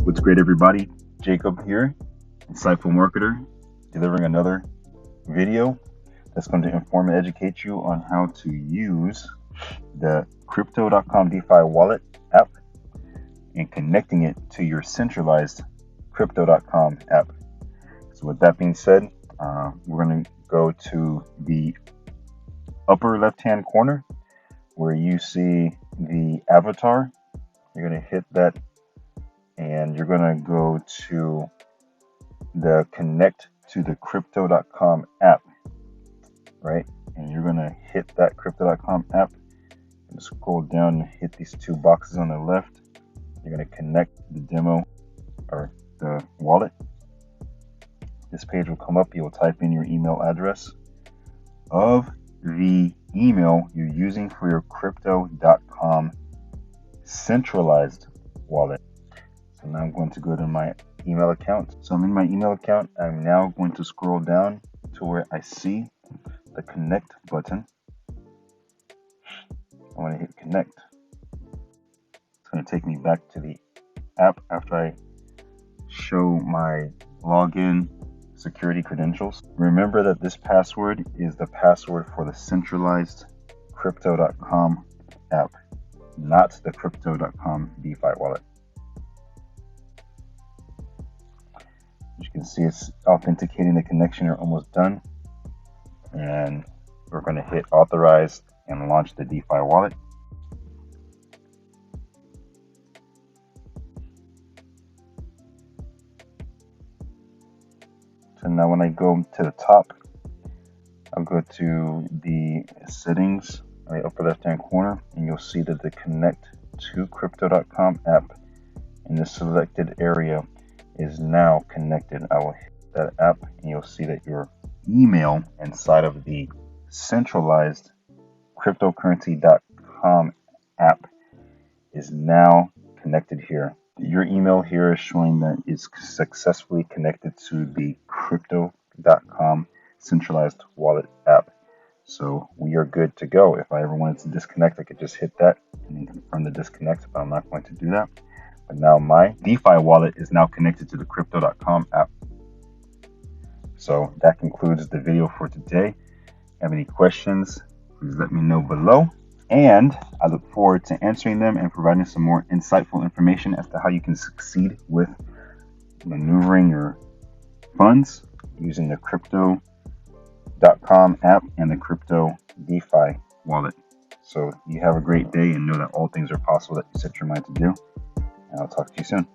What's great, everybody? Jacob here, insightful marketer, delivering another video that's going to inform and educate you on how to use the Crypto.com DeFi wallet app and connecting it to your centralized Crypto.com app. So with that being said, we're going to go to the upper left-hand corner where you see the avatar. You're going to hit that and you're going to go to the connect to the Crypto.com app, right? And you're going to hit that Crypto.com app and scroll down and hit these two boxes on the left. You're going to connect the demo or the wallet. This page will come up. You'll type in your email address of the email you're using for your Crypto.com centralized wallet. So now I'm going to go to my email account. So I'm in my email account. I'm now going to scroll down to where I see the connect button. I want to hit connect. It's going to take me back to the app after I show my login security credentials. Remember that this password is the password for the centralized Crypto.com app, not the Crypto.com DeFi wallet. As you can see, it's authenticating the connection. You're almost done. And we're going to hit authorize and launch the DeFi wallet. So now when I go to the top, I'll go to the settings in the upper left hand corner, and you'll see that the connect to Crypto.com app in the selected area is now connected. I will hit that app and you'll see that your email inside of the centralized cryptocurrency.com app is now connected here. Your email here is showing that it's successfully connected to the Crypto.com centralized wallet app. So we are good to go. If I ever wanted to disconnect, I could just hit that and then confirm the disconnect, but I'm not going to do that. But now my DeFi wallet is now connected to the Crypto.com app. So that concludes the video for today. Have any questions, please let me know below. And I look forward to answering them and providing some more insightful information as to how you can succeed with maneuvering your funds using the Crypto.com app and the Crypto DeFi wallet. So you have a great day and know that all things are possible that you set your mind to do. And I'll talk to you soon.